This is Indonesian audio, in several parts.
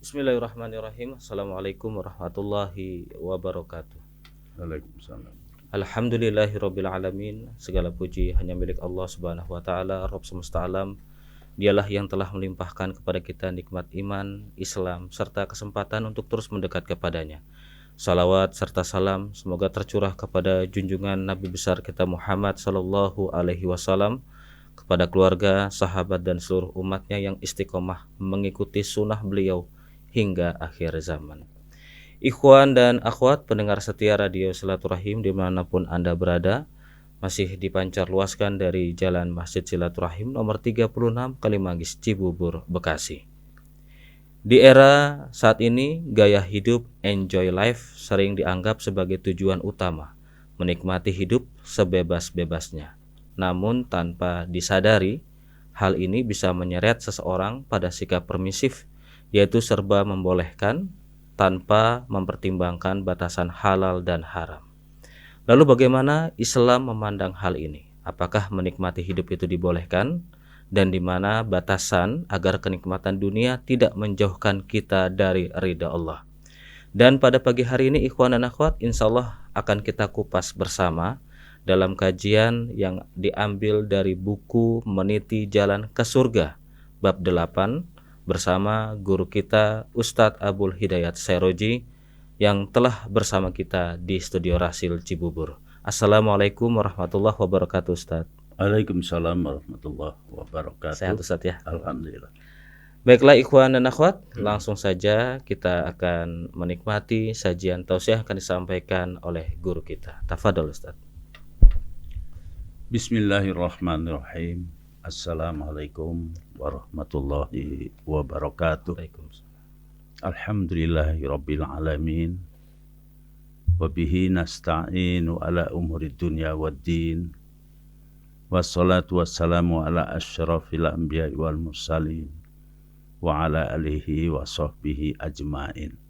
Bismillahirrahmanirrahim. Assalamualaikum warahmatullahi wabarakatuh. Waalaikumsalam. Alhamdulillahirabbil alamin. Segala puji hanya milik Allah Subhanahu wa taala, Rabb semesta alam. Dialah yang telah melimpahkan kepada kita nikmat iman, Islam serta kesempatan untuk terus mendekat kepadanya. Salawat serta salam semoga tercurah kepada junjungan Nabi besar kita Muhammad sallallahu alaihi wasallam, kepada keluarga, sahabat dan seluruh umatnya yang istiqomah mengikuti sunnah beliau hingga akhir zaman. Ikhwan dan akhwat pendengar setia Radio Silaturahim dimanapun Anda berada, masih dipancar luaskan dari Jalan Masjid Silaturahim nomor 36 Kalimanggis, Cibubur, Bekasi. Di era saat ini, gaya hidup enjoy life sering dianggap sebagai tujuan utama, menikmati hidup sebebas-bebasnya. Namun tanpa disadari, hal ini bisa menyeret seseorang pada sikap permisif, yaitu serba membolehkan tanpa mempertimbangkan batasan halal dan haram. Lalu bagaimana Islam memandang hal ini? Apakah menikmati hidup itu dibolehkan? Dan di mana batasan agar kenikmatan dunia tidak menjauhkan kita dari ridha Allah? Dan pada pagi hari ini ikhwan dan akhwat, insyaallah akan kita kupas bersama dalam kajian yang diambil dari buku Meniti Jalan ke Surga bab 8 bersama guru kita Ustadz Abul Hidayat Seroji yang telah bersama kita di studio Rasil Cibubur. Assalamualaikum warahmatullahi wabarakatuh Ustadz. Waalaikumsalam warahmatullahi wabarakatuh. Sehat Ustadz ya? Alhamdulillah. Baiklah ikhwan dan akhwat, langsung saja kita akan menikmati sajian tausiah akan disampaikan oleh guru kita. Tafadhol Ustadz. Bismillahirrahmanirrahim. Assalamualaikum warahmatullahi wabarakatuh. Alhamdulillahirabbil alamin. Wa bihi nasta'inu ala umuri dunya waddin. Wassalatu wassalamu ala asyrafil anbiya'i wal mursalin wa ala alihi wa sahbihi ajmain.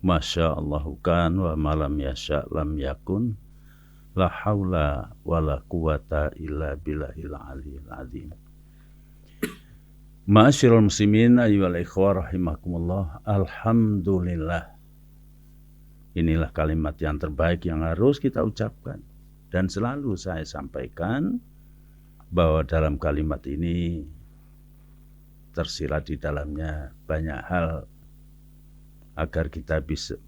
Masyaallahu kan wa malam yasha lam yakun. La haula wa la quwata illa billahil aliyil azim. Ma'asyiral muslimin ayyuhal ikhwah rahimakumullah. Alhamdulillah. Inilah kalimat yang terbaik yang harus kita ucapkan. Dan selalu saya sampaikan bahwa dalam kalimat ini tersirat di dalamnya banyak hal agar kita bisa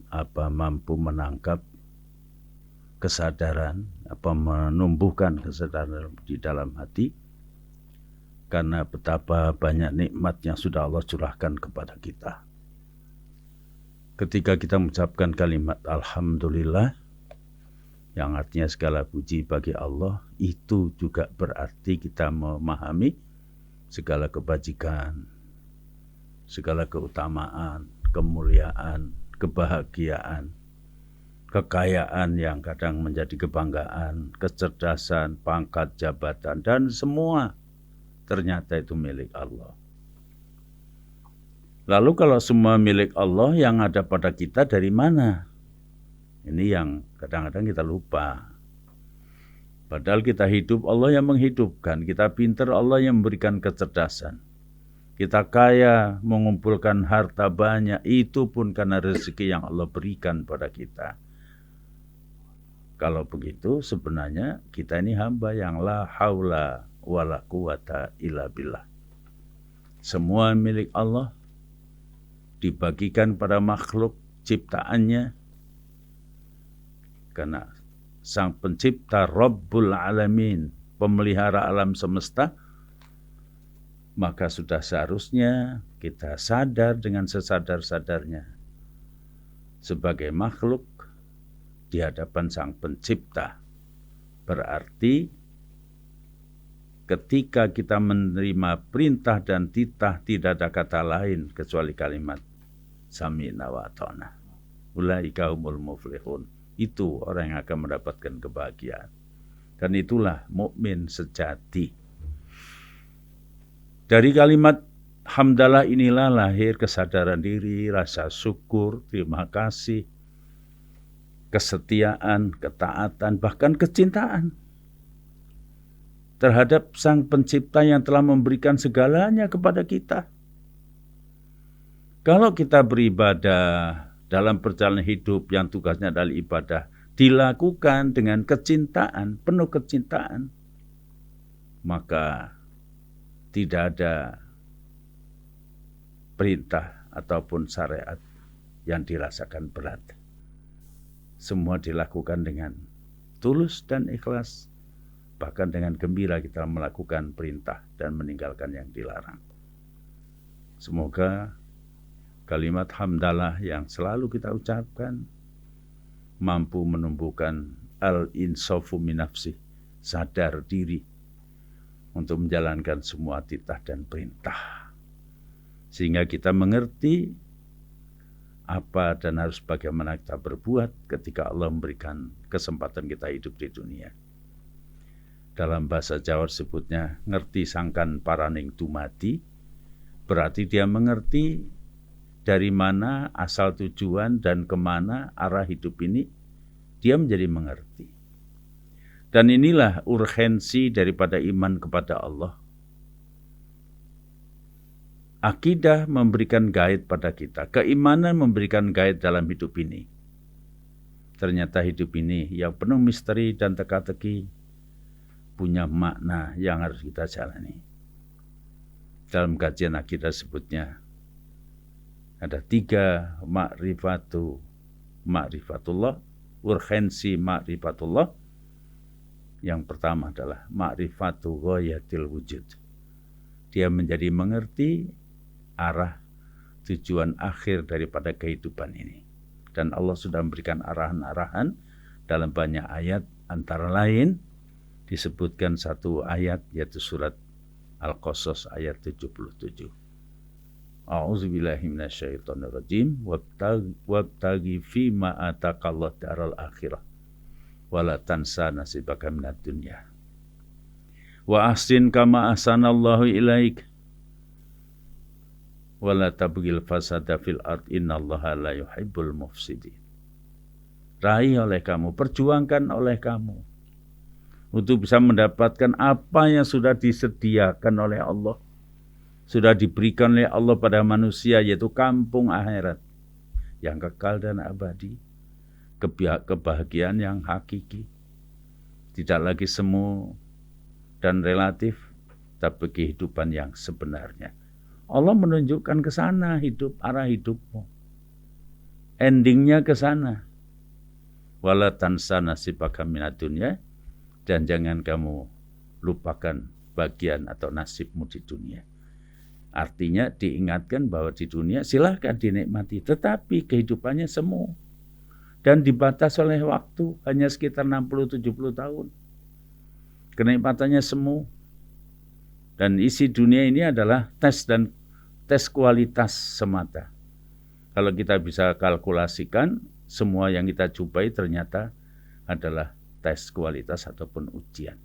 mampu menangkap kesadaran, menumbuhkan kesadaran di dalam hati, karena betapa banyak nikmat yang sudah Allah curahkan kepada kita. Ketika kita mengucapkan kalimat Alhamdulillah, yang artinya segala puji bagi Allah, itu juga berarti kita memahami segala kebajikan, segala keutamaan, kemuliaan, kebahagiaan, kekayaan yang kadang menjadi kebanggaan, kecerdasan, pangkat, jabatan, dan semua ternyata itu milik Allah. Lalu kalau semua milik Allah, yang ada pada kita dari mana? Ini yang kadang-kadang kita lupa. Padahal kita hidup, Allah yang menghidupkan. Kita pintar, Allah yang memberikan kecerdasan. Kita kaya, mengumpulkan harta banyak, itu pun karena rezeki yang Allah berikan pada kita. Kalau begitu sebenarnya kita ini hamba yang la haula wa la quwata illa billah. Semua milik Allah, dibagikan pada makhluk ciptaannya, karena Sang Pencipta Rabbul Alamin, pemelihara alam semesta, maka sudah seharusnya kita sadar dengan sesadar-sadarnya sebagai makhluk di hadapan Sang Pencipta. Berarti ketika kita menerima perintah dan titah, tidak ada kata lain kecuali kalimat sami'na wa ata'na. Ulaika humul muflihun. Itu orang yang akan mendapatkan kebahagiaan. Dan itulah mukmin sejati. Dari kalimat hamdalah inilah lahir kesadaran diri, rasa syukur, terima kasih, kesetiaan, ketaatan, bahkan kecintaan terhadap Sang Pencipta yang telah memberikan segalanya kepada kita. Kalau kita beribadah dalam perjalanan hidup yang tugasnya adalah ibadah, dilakukan dengan kecintaan, penuh kecintaan, maka tidak ada perintah ataupun syariat yang dirasakan berat. Semua dilakukan dengan tulus dan ikhlas, bahkan dengan gembira kita melakukan perintah dan meninggalkan yang dilarang. Semoga kalimat hamdalah yang selalu kita ucapkan mampu menumbuhkan al-insafu min nafsi, sadar diri untuk menjalankan semua titah dan perintah. Sehingga kita mengerti apa dan harus bagaimana kita berbuat ketika Allah memberikan kesempatan kita hidup di dunia. Dalam bahasa Jawa disebutnya ngerti sangkan paraning dumadi, berarti dia mengerti dari mana asal tujuan dan kemana arah hidup ini, dia menjadi mengerti. Dan inilah urgensi daripada iman kepada Allah. Akidah memberikan guide pada kita, keimanan memberikan guide dalam hidup ini. Ternyata hidup ini yang penuh misteri dan teka-teki punya makna yang harus kita jalani. Dalam kajian akidah sebutnya ada 3 ma'rifatullah, urgensi ma'rifatullah. Yang pertama adalah ma'rifatu ghayatil wujud. Dia menjadi mengerti arah tujuan akhir daripada kehidupan ini. Dan Allah sudah memberikan arahan-arahan dalam banyak ayat, antara lain disebutkan satu ayat yaitu surat Al-Qasas ayat 77. A'udzubillahi minasyaitonirrajim wabtaghi fima ataqallahu daral akhirah wala tansa nasibaka minad dunya wa ahsin kama ahsanallahu ilaik wala tabghil fasada fil ard innallaha la yuhibbul mufsidin. Raih oleh kamu, perjuangkan oleh kamu untuk bisa mendapatkan apa yang sudah disediakan oleh Allah, sudah diberikan oleh Allah pada manusia, yaitu kampung akhirat yang kekal dan abadi, kebahagiaan yang hakiki, tidak lagi semu dan relatif, tapi kehidupan yang sebenarnya. Allah menunjukkan ke sana arah hidupmu, endingnya ke sana. Wala tansa nasibaka minad dunya, dan jangan kamu lupakan bagian atau nasibmu di dunia. Artinya diingatkan bahwa di dunia silahkan dinikmati, tetapi kehidupannya semu dan dibatas oleh waktu, hanya sekitar 60-70 tahun. Kenikmatannya semu. Dan isi dunia ini adalah tes kualitas semata. Kalau kita bisa kalkulasikan, semua yang kita jumpai ternyata adalah tes kualitas ataupun ujian.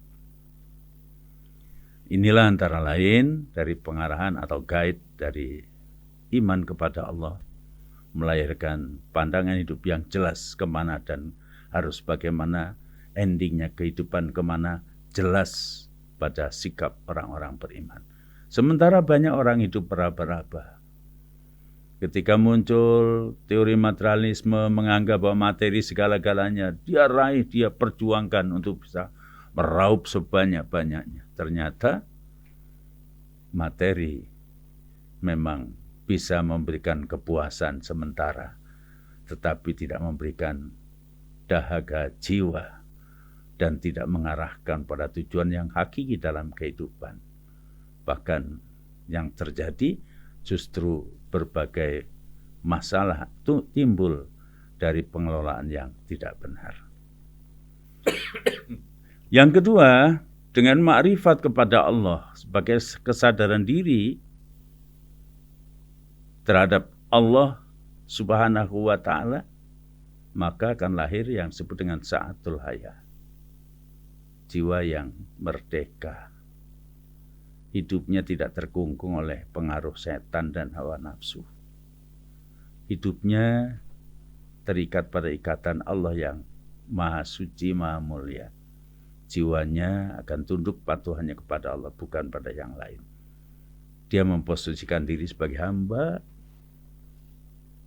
Inilah antara lain dari pengarahan atau guide dari iman kepada Allah, melahirkan pandangan hidup yang jelas kemana dan harus bagaimana, endingnya kehidupan kemana, jelas pada sikap orang-orang beriman. Sementara banyak orang hidup beraba-raba. Ketika muncul teori materialisme menganggap bahwa materi segala-galanya, dia raih, dia perjuangkan untuk bisa meraup sebanyak-banyaknya. Ternyata materi memang bisa memberikan kepuasan sementara, tetapi tidak memberikan dahaga jiwa dan tidak mengarahkan pada tujuan yang hakiki dalam kehidupan. Bahkan yang terjadi justru berbagai masalah itu timbul dari pengelolaan yang tidak benar. Yang kedua, dengan makrifat kepada Allah sebagai kesadaran diri terhadap Allah Subhanahu wa ta'ala, maka akan lahir yang disebut dengan sa'atul haya, jiwa yang merdeka, hidupnya tidak terkungkung oleh pengaruh setan dan hawa nafsu. Hidupnya terikat pada ikatan Allah yang maha suci, maha mulia. Jiwanya akan tunduk patuh hanya kepada Allah, bukan pada yang lain. Dia memposisikan diri sebagai hamba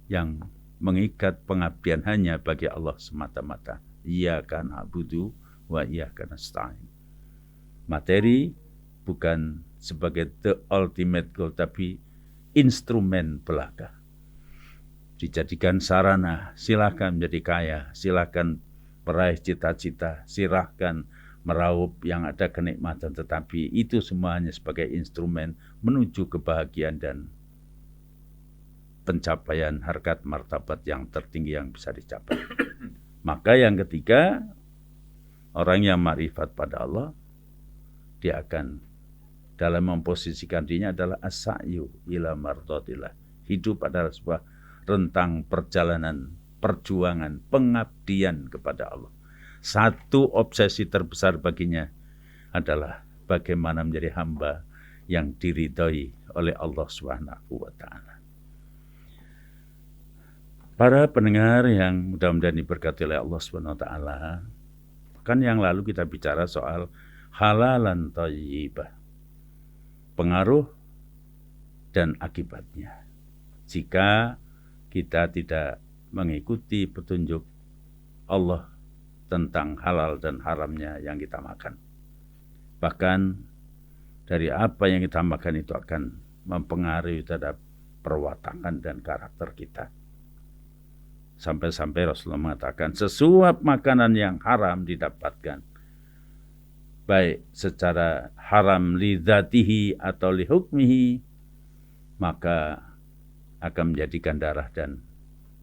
yang mengikat pengabdian hanya bagi Allah semata-mata. Iyyaka na'budu wa iyyaka nasta'in. Materi bukan sebagai the ultimate goal, tapi instrumen belaka. Dijadikan sarana, silahkan menjadi kaya, silahkan meraih cita-cita, silahkan meraup yang ada kenikmatan, tetapi itu semuanya sebagai instrumen menuju kebahagiaan dan pencapaian harkat martabat yang tertinggi yang bisa dicapai. Maka yang ketiga, orang yang ma'rifat pada Allah, dia akan dalam memposisikan dirinya adalah as-sa'yu ila mardatillah. Hidup adalah sebuah rentang perjalanan, perjuangan, pengabdian kepada Allah. Satu obsesi terbesar baginya adalah bagaimana menjadi hamba yang diridhoi oleh Allah Subhanahu wa taala. Para pendengar yang mudah-mudahan diberkati oleh Allah Subhanahu wa taala, kan yang lalu kita bicara soal halalan thayyibah. Pengaruh dan akibatnya. Jika kita tidak mengikuti petunjuk Allah tentang halal dan haramnya yang kita makan. Bahkan dari apa yang kita makan itu akan mempengaruhi terhadap perwatakan dan karakter kita. Sampai-sampai Rasulullah mengatakan sesuap makanan yang haram didapatkan, baik secara haram li dzatihi atau li hukmihi, maka akan menjadikan darah dan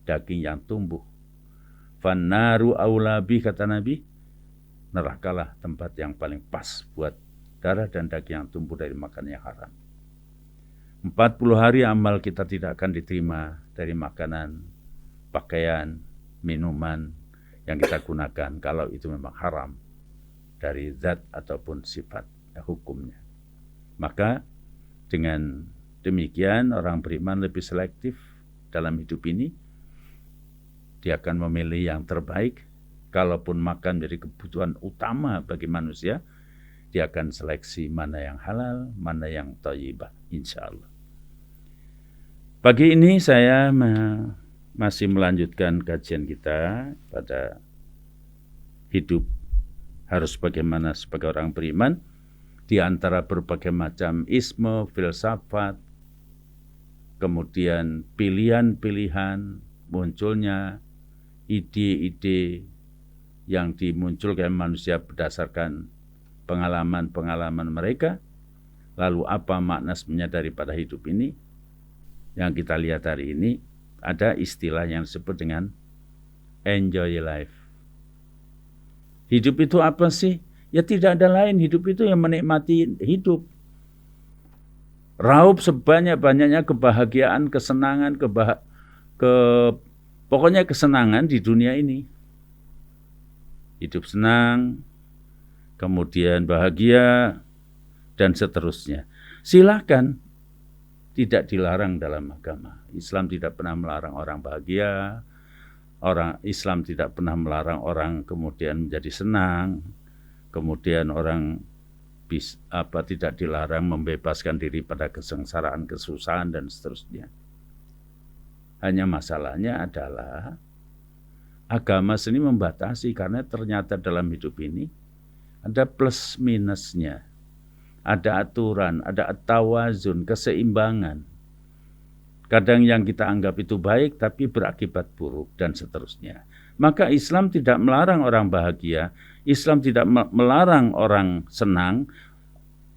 daging yang tumbuh. Fannaru aula bih, kata Nabi, nerakalah tempat yang paling pas buat darah dan daging yang tumbuh dari makanan yang haram. 40 hari amal kita tidak akan diterima dari makanan, pakaian, minuman yang kita gunakan kalau itu memang haram dari zat ataupun sifat hukumnya. Maka dengan demikian orang beriman lebih selektif dalam hidup ini. Dia akan memilih yang terbaik. Kalaupun makan menjadi kebutuhan utama bagi manusia, dia akan seleksi mana yang halal, mana yang thayyibah, insya Allah. Pagi ini saya masih melanjutkan kajian kita pada hidup harus bagaimana sebagai orang beriman, di antara berbagai macam isme, filsafat, kemudian pilihan-pilihan, munculnya ide-ide yang dimunculkan manusia berdasarkan pengalaman-pengalaman mereka. Lalu apa makna sebenarnya daripada hidup ini? Yang kita lihat hari ini, ada istilah yang disebut dengan enjoy life. Hidup itu apa sih? Ya tidak ada lain, hidup itu yang menikmati hidup. Raup sebanyak-banyaknya kebahagiaan, kesenangan, pokoknya kesenangan di dunia ini. Hidup senang, kemudian bahagia, dan seterusnya. Silakan, tidak dilarang dalam agama. Islam tidak pernah melarang orang bahagia, Islam tidak pernah melarang orang kemudian menjadi senang, kemudian orang tidak dilarang membebaskan diri pada kesengsaraan, kesusahan, dan seterusnya. Hanya masalahnya adalah agama seni membatasi, karena ternyata dalam hidup ini ada plus minusnya, ada aturan, ada tawazun, keseimbangan. Kadang yang kita anggap itu baik tapi berakibat buruk dan seterusnya. Maka Islam tidak melarang orang bahagia, Islam tidak melarang orang senang,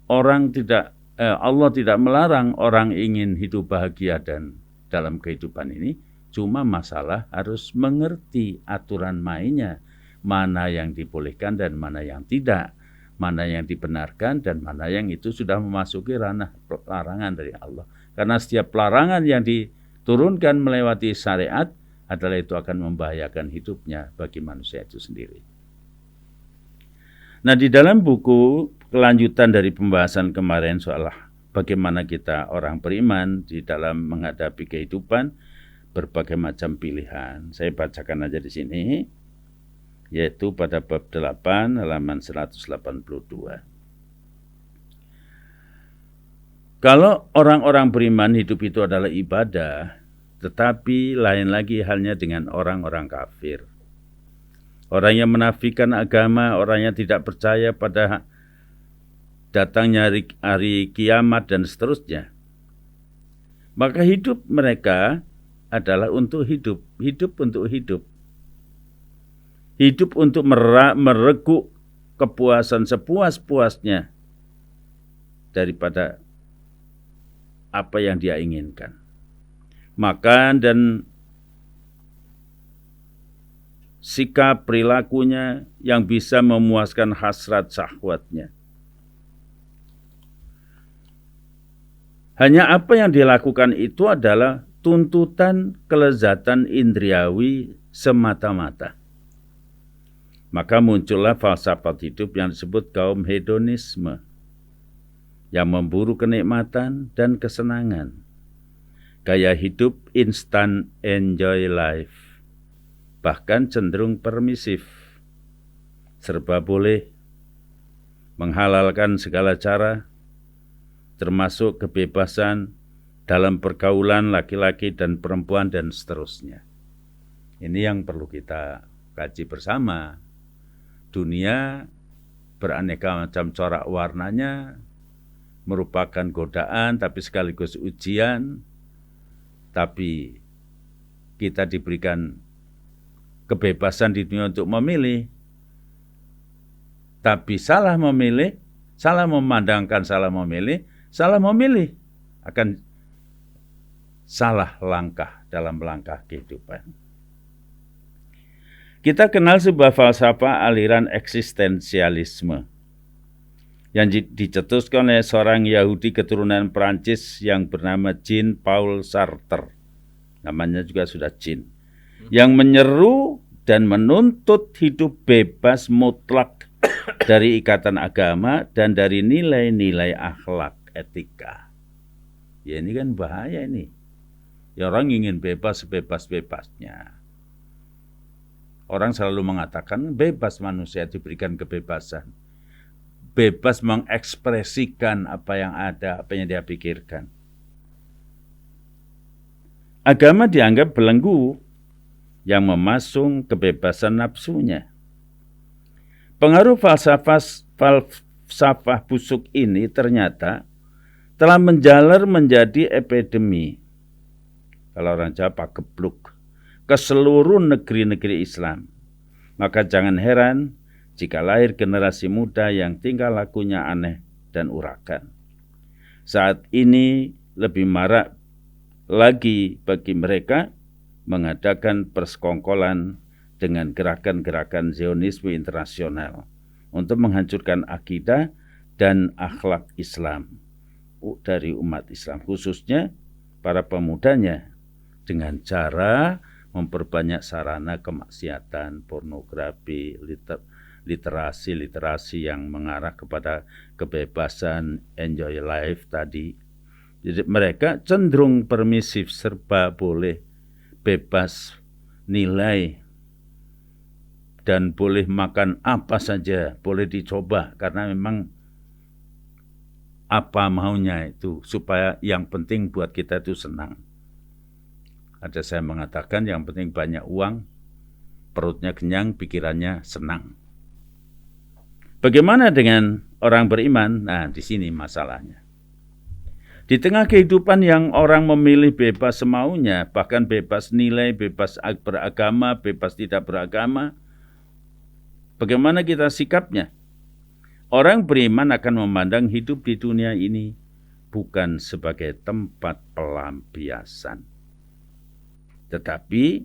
Allah tidak melarang orang ingin hidup bahagia dan dalam kehidupan ini. Cuma masalah harus mengerti aturan mainnya, mana yang dibolehkan dan mana yang tidak, mana yang dibenarkan dan mana yang itu sudah memasuki ranah larangan dari Allah. Karena setiap larangan yang diturunkan melewati syariat adalah itu akan membahayakan hidupnya bagi manusia itu sendiri. Nah, di dalam buku kelanjutan dari pembahasan kemarin soal bagaimana kita orang beriman di dalam menghadapi kehidupan, berbagai macam pilihan. Saya bacakan aja di sini, yaitu pada bab 8 halaman 182. Kalau orang-orang beriman hidup itu adalah ibadah, tetapi lain lagi halnya dengan orang-orang kafir. Orang yang menafikan agama, orang yang tidak percaya pada datangnya hari kiamat dan seterusnya. Maka hidup mereka adalah untuk hidup, hidup untuk hidup. Hidup untuk mereguk kepuasan sepuas-puasnya daripada apa yang dia inginkan. Makan dan sikap perilakunya yang bisa memuaskan hasrat syahwatnya. Hanya apa yang dilakukan itu adalah tuntutan kelezatan indriawi semata-mata. Maka muncullah falsafat hidup yang disebut kaum hedonisme, yang memburu kenikmatan dan kesenangan. Gaya hidup instant enjoy life, bahkan cenderung permisif, serba boleh, menghalalkan segala cara, termasuk kebebasan dalam pergaulan laki-laki dan perempuan dan seterusnya. Ini yang perlu kita kaji bersama. Dunia beraneka macam corak warnanya, merupakan godaan tapi sekaligus ujian, tapi kita diberikan kebebasan di dunia untuk memilih. Tapi salah memilih, salah memandangkan, salah memilih akan salah langkah dalam langkah kehidupan. Kita kenal sebuah falsafah aliran eksistensialisme yang dicetuskan oleh seorang Yahudi keturunan Prancis yang bernama Jean-Paul Sartre. Namanya juga sudah Jean. Yang menyeru dan menuntut hidup bebas mutlak dari ikatan agama dan dari nilai-nilai akhlak etika. Ya ini kan bahaya ini. Ya orang ingin bebas sebebas-bebasnya. Orang selalu mengatakan bebas manusia diberikan kebebasan. Bebas mengekspresikan apa yang ada, apa yang dia pikirkan. Agama dianggap belenggu yang memasung kebebasan nafsunya. Pengaruh falsafah busuk ini ternyata telah menjalar menjadi epidemi. Kalau orang Jawa pagebluk ke seluruh negeri-negeri Islam. Maka jangan heran jika lahir generasi muda yang tingkah lakunya aneh dan urakan. Saat ini lebih marak lagi bagi mereka mengadakan persekongkolan dengan gerakan-gerakan Zionisme internasional untuk menghancurkan akidah dan akhlak Islam dari umat Islam, khususnya para pemudanya, dengan cara memperbanyak sarana kemaksiatan, pornografi, literasi yang mengarah kepada kebebasan, enjoy life tadi. Jadi mereka cenderung permisif, serba boleh, bebas nilai, dan boleh makan apa saja, boleh dicoba karena memang apa maunya itu, supaya yang penting buat kita itu senang. Ada saya mengatakan yang penting banyak uang, perutnya kenyang, pikirannya senang. Bagaimana dengan orang beriman? Nah, di sini masalahnya. Di tengah kehidupan yang orang memilih bebas semaunya, bahkan bebas nilai, bebas beragama, bebas tidak beragama, bagaimana kita sikapnya? Orang beriman akan memandang hidup di dunia ini bukan sebagai tempat pelampiasan, tetapi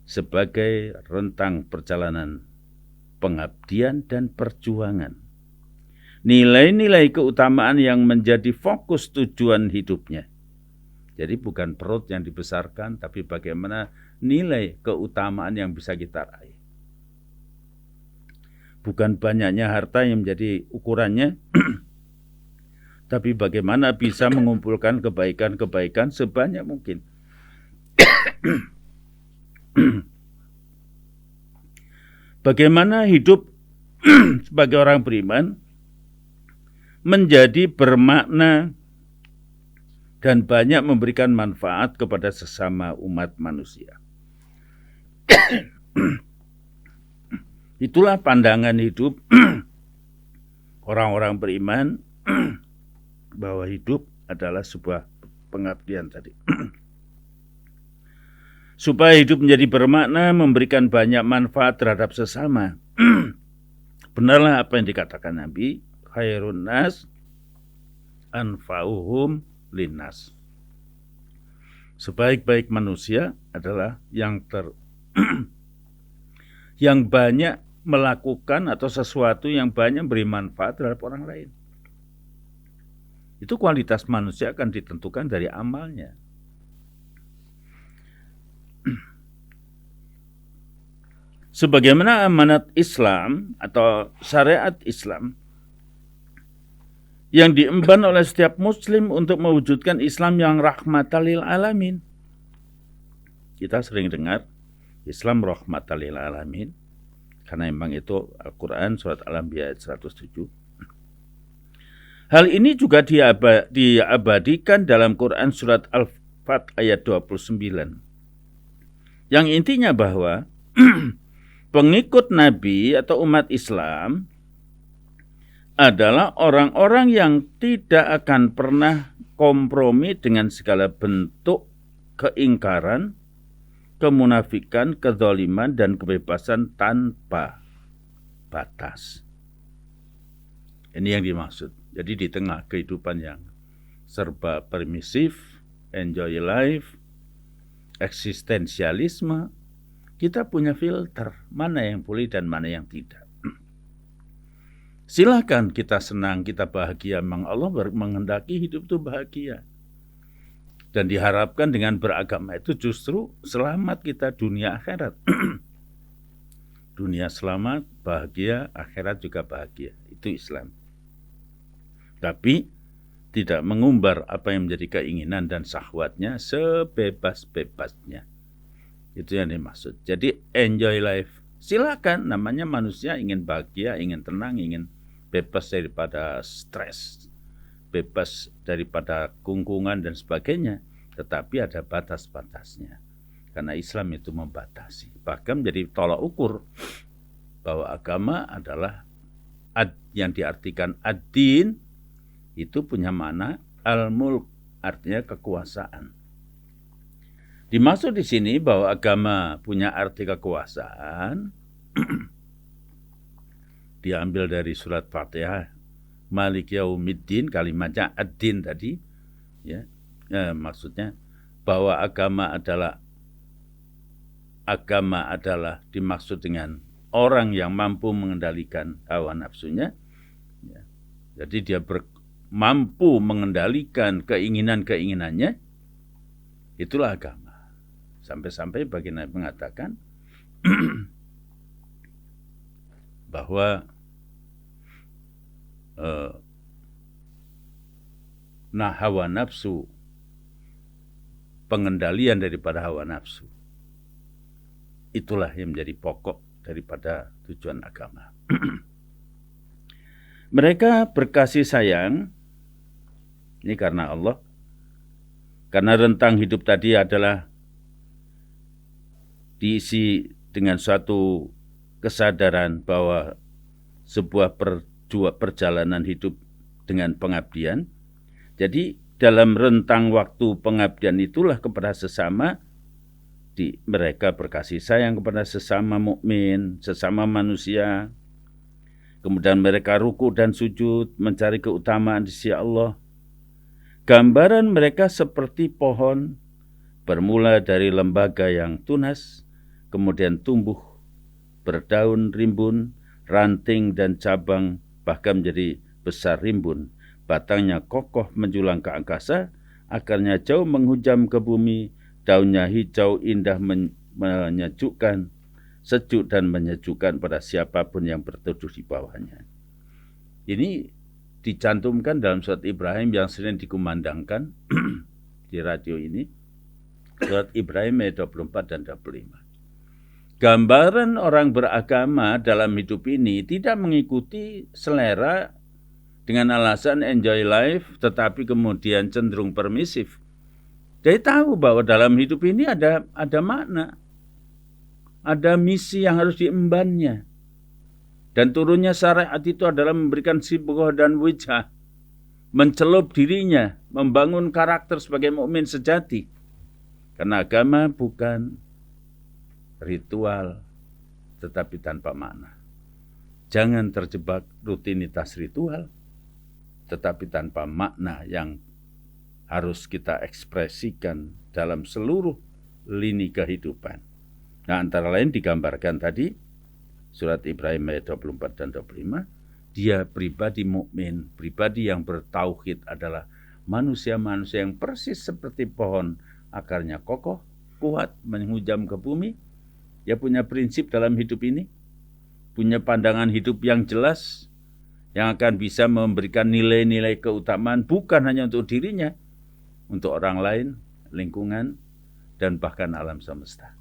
sebagai rentang perjalanan pengabdian dan perjuangan. Nilai-nilai keutamaan yang menjadi fokus tujuan hidupnya. Jadi bukan perut yang dibesarkan, tapi bagaimana nilai keutamaan yang bisa kita raih. bukan banyaknya harta yang menjadi ukurannya, tapi bagaimana bisa mengumpulkan kebaikan-kebaikan sebanyak mungkin. Bagaimana hidup sebagai orang beriman menjadi bermakna dan banyak memberikan manfaat kepada sesama umat manusia. Itulah pandangan hidup orang-orang beriman bahwa hidup adalah sebuah pengabdian tadi. Supaya hidup menjadi bermakna, memberikan banyak manfaat terhadap sesama. Benarlah apa yang dikatakan Nabi, khairun nas anfa'uhum linnas. Sebaik-baik manusia adalah yang banyak melakukan atau sesuatu yang banyak beri manfaat terhadap orang lain. Itu kualitas manusia akan ditentukan dari amalnya. Sebagaimana amanat Islam atau syariat Islam yang diemban oleh setiap muslim untuk mewujudkan Islam yang rahmatan lil alamin. Kita sering dengar Islam rahmatan lil alamin, karena memang itu Al-Quran surat Al-Anbiya ayat 107. Hal ini juga diabadikan dalam Quran surat Al-Fat ayat 29. Yang intinya bahwa pengikut Nabi atau umat Islam adalah orang-orang yang tidak akan pernah kompromi dengan segala bentuk keingkaran, kemunafikan, kezaliman, dan kebebasan tanpa batas. Ini yang dimaksud. Jadi di tengah kehidupan yang serba permisif, enjoy life, eksistensialisme, kita punya filter, mana yang boleh dan mana yang tidak. Silakan kita senang, kita bahagia. Memang Allah menghendaki hidup itu bahagia. Dan diharapkan dengan beragama itu justru selamat kita dunia akhirat. Dunia selamat, bahagia, akhirat juga bahagia. Itu Islam. Tapi tidak mengumbar apa yang menjadi keinginan dan syahwatnya sebebas-bebasnya. Itu yang dimaksud. Jadi enjoy life. Silakan, namanya manusia ingin bahagia, ingin tenang, ingin bebas daripada stres, bebas daripada kungkungan dan sebagainya. Tetapi ada batas-batasnya. Karena Islam itu membatasi. Bahkan menjadi tolak ukur bahwa agama adalah yang diartikan ad-din, itu punya makna al-mulk, artinya kekuasaan. Dimaksud di sini bahwa agama punya arti kekuasaan diambil dari surat Fatihah, Malik Yaumiddin, kalimatnya ad-din tadi, ya, maksudnya bahwa agama adalah dimaksud dengan orang yang mampu mengendalikan hawa nafsunya, ya. Jadi dia mampu mengendalikan keinginan-keinginannya, itulah agama. Sampai-sampai baginda mengatakan bahwa hawa nafsu, pengendalian daripada hawa nafsu, itulah yang menjadi pokok daripada tujuan agama. Mereka berkasih sayang, ini karena Allah, karena rentang hidup tadi adalah diisi dengan suatu kesadaran bahwa sebuah perjalanan hidup dengan pengabdian. Jadi dalam rentang waktu pengabdian itulah kepada sesama, mereka berkasih sayang kepada sesama mukmin, sesama manusia. Kemudian mereka ruku dan sujud mencari keutamaan di sisi Allah. Gambaran mereka seperti pohon bermula dari lembaga yang tunas, kemudian tumbuh, berdaun, rimbun, ranting dan cabang, bahkan menjadi besar rimbun. Batangnya kokoh menjulang ke angkasa, akarnya jauh menghujam ke bumi, daunnya hijau indah menyejukkan, sejuk dan menyejukkan pada siapapun yang berteduh di bawahnya. Ini dicantumkan dalam surat Ibrahim yang sering dikumandangkan di radio ini. Surat Ibrahim ayat 24 dan 25. Gambaran orang beragama dalam hidup ini tidak mengikuti selera dengan alasan enjoy life, tetapi kemudian cenderung permisif. Dia tahu bahwa dalam hidup ini ada makna, ada misi yang harus diembannya. Dan turunnya syariat itu adalah memberikan sibghah dan wijhah, mencelup dirinya, membangun karakter sebagai mukmin sejati. Karena agama bukan ritual, tetapi tanpa makna. Jangan terjebak rutinitas ritual, tetapi tanpa makna yang harus kita ekspresikan dalam seluruh lini kehidupan. Nah, antara lain digambarkan tadi, surat Ibrahim ayat 24 dan 25, dia pribadi mukmin, pribadi yang bertauhid adalah manusia-manusia yang persis seperti pohon, akarnya kokoh, kuat, menghujam ke bumi. Dia punya prinsip dalam hidup ini, punya pandangan hidup yang jelas, yang akan bisa memberikan nilai-nilai keutamaan bukan hanya untuk dirinya, untuk orang lain, lingkungan, dan bahkan alam semesta.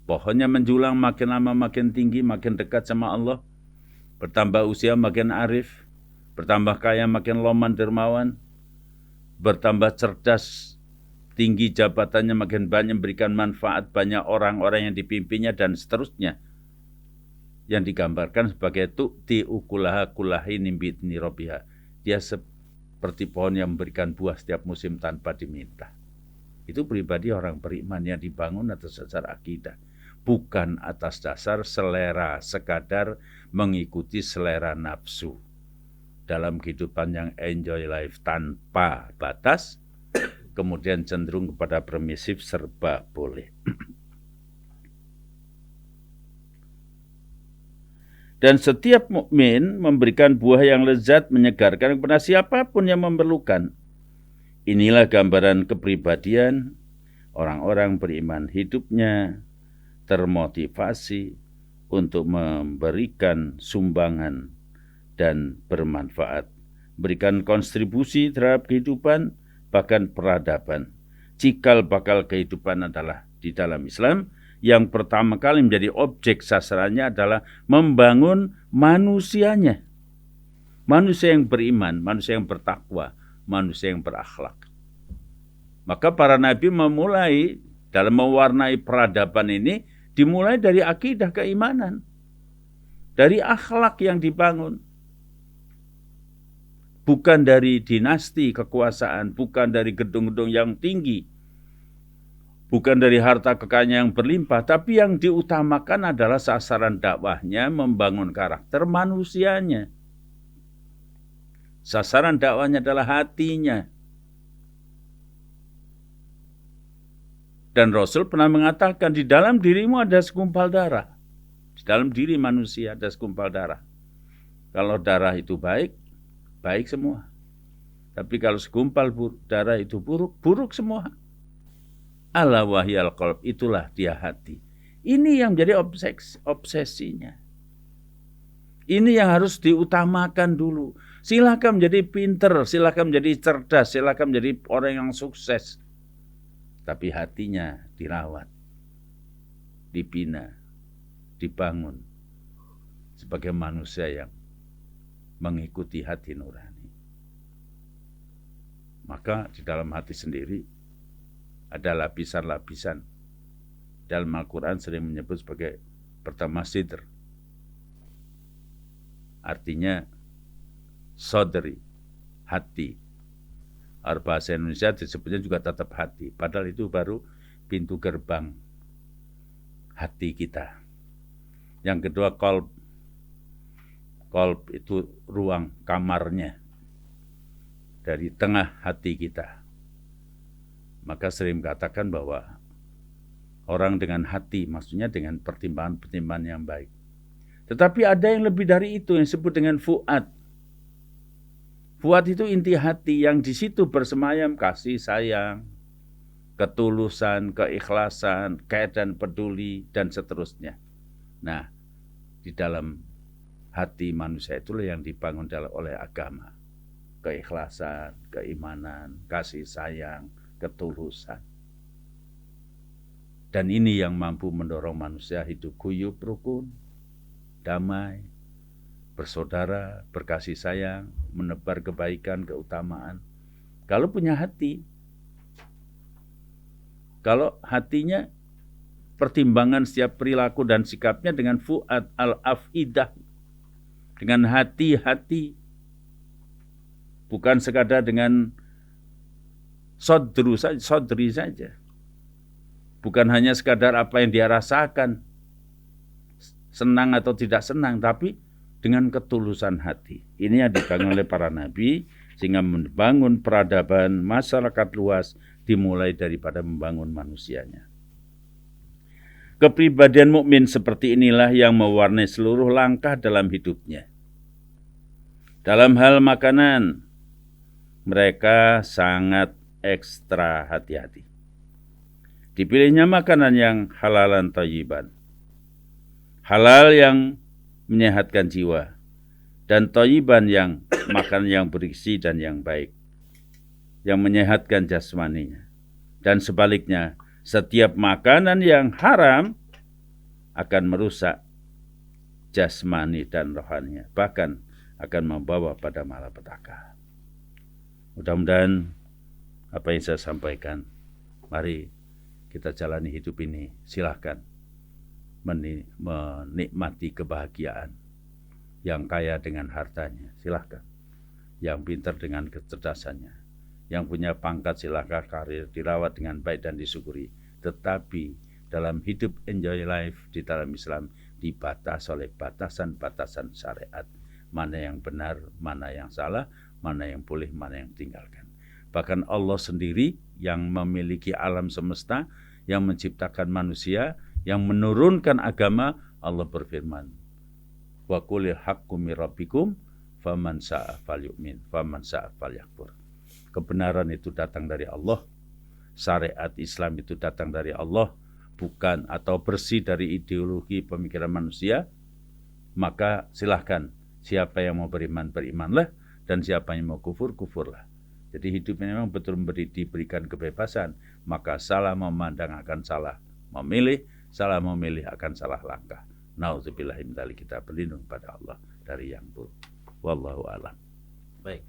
Pohonnya menjulang makin lama makin tinggi, makin dekat sama Allah. Bertambah usia makin arif, bertambah kaya makin loman dermawan, bertambah cerdas, tinggi jabatannya makin banyak, memberikan manfaat banyak orang-orang yang dipimpinnya dan seterusnya. Yang digambarkan sebagai tu'ti ukulaha kulahin nimbitni robiha. Dia seperti pohon yang memberikan buah setiap musim tanpa diminta. Itu pribadi orang beriman yang dibangun atas dasar akidah, bukan atas dasar selera, sekadar mengikuti selera nafsu. Dalam kehidupan yang enjoy life tanpa batas, kemudian cenderung kepada permisif, serba boleh. Dan setiap mukmin memberikan buah yang lezat, menyegarkan kepada siapapun yang memerlukan. Inilah gambaran kepribadian orang-orang beriman. Hidupnya termotivasi untuk memberikan sumbangan dan bermanfaat, berikan kontribusi terhadap kehidupan, bahkan peradaban. Cikal bakal kehidupan adalah di dalam Islam, yang pertama kali menjadi objek sasarannya adalah membangun manusianya. Manusia yang beriman, manusia yang bertakwa, manusia yang berakhlak. Maka para nabi memulai dalam mewarnai peradaban ini, dimulai dari akidah keimanan, dari akhlak yang dibangun. Bukan dari dinasti kekuasaan, bukan dari gedung-gedung yang tinggi, bukan dari harta kekayaan yang berlimpah, tapi yang diutamakan adalah sasaran dakwahnya membangun karakter manusianya. Sasaran dakwahnya adalah hatinya. Dan Rasul pernah mengatakan, di dalam dirimu ada segumpal darah. Di dalam diri manusia ada segumpal darah. Kalau darah itu baik, baik semua. Tapi kalau segumpal darah itu buruk, buruk semua. Ala wahyal qalb, itulah dia hati. Ini yang menjadi obsesinya. Ini yang harus diutamakan dulu. Silakan menjadi pinter, silakan menjadi cerdas, silakan menjadi orang yang sukses. Tapi hatinya dirawat, dibina, dibangun sebagai manusia yang mengikuti hati nurani. Maka di dalam hati sendiri ada lapisan-lapisan. Dalam Al-Quran sering menyebut sebagai pertama sidr. Artinya sodri, hati. Bahasa Indonesia disebutnya juga tetap hati. Padahal itu baru pintu gerbang hati kita. Yang kedua qalb. Qalb itu ruang kamarnya dari tengah hati kita. Maka sering katakan bahwa orang dengan hati, maksudnya dengan pertimbangan-pertimbangan yang baik. Tetapi ada yang lebih dari itu yang disebut dengan fuad. Fuad itu inti hati yang di situ bersemayam kasih sayang, ketulusan, keikhlasan, keadaan peduli, dan seterusnya. Nah, di dalam hati manusia itulah yang dibangun oleh agama. Keikhlasan, keimanan, kasih sayang, ketulusan. Dan ini yang mampu mendorong manusia hidup guyup, rukun, damai, bersaudara, berkasih sayang, menebar kebaikan, keutamaan. Kalau punya hati, kalau hatinya pertimbangan setiap perilaku dan sikapnya dengan fu'ad al-afidah, dengan hati-hati, bukan sekadar dengan sodri saja, bukan hanya sekadar apa yang dia rasakan, senang atau tidak senang, tapi dengan ketulusan hati. Ini yang dibangun oleh para nabi, sehingga membangun peradaban masyarakat luas dimulai daripada membangun manusianya. Kepribadian mukmin seperti inilah yang mewarnai seluruh langkah dalam hidupnya. Dalam hal makanan, mereka sangat ekstra hati-hati. Dipilihnya makanan yang halalan thayyiban, halal yang menyehatkan jiwa, dan thayyiban yang makan yang bergizi dan yang baik, yang menyehatkan jasmaninya. Dan sebaliknya, setiap makanan yang haram akan merusak jasmani dan rohaninya, bahkan akan membawa pada malapetaka. Mudah-mudahan apa yang saya sampaikan, mari kita jalani hidup ini. Silahkan menikmati kebahagiaan. Yang kaya dengan hartanya, silahkan. Yang pintar dengan kecerdasannya. Yang punya pangkat silahkan karir dirawat dengan baik dan disyukuri. Tetapi dalam hidup enjoy life di dalam Islam dibatasi oleh batasan-batasan syariat. Mana yang benar, mana yang salah, mana yang boleh, mana yang tinggalkan. Bahkan Allah sendiri yang memiliki alam semesta, yang menciptakan manusia, yang menurunkan agama, Allah berfirman, wa qulil haqqu mir rabbikum faman sa'a falyu'min faman sa'a falyakfur. Kebenaran itu datang dari Allah, syariat Islam itu datang dari Allah, bukan atau bersih dari ideologi pemikiran manusia. Maka silahkan, siapa yang mau beriman, berimanlah, dan siapa yang mau kufur, kufurlah. Jadi hidup memang betul diberikan kebebasan, maka salah memandang akan salah memilih, salah memilih akan salah langkah. Nauzubillah min dzalik, kita berlindung pada Allah dari yang buruk. Wallahu a'lam. Baik.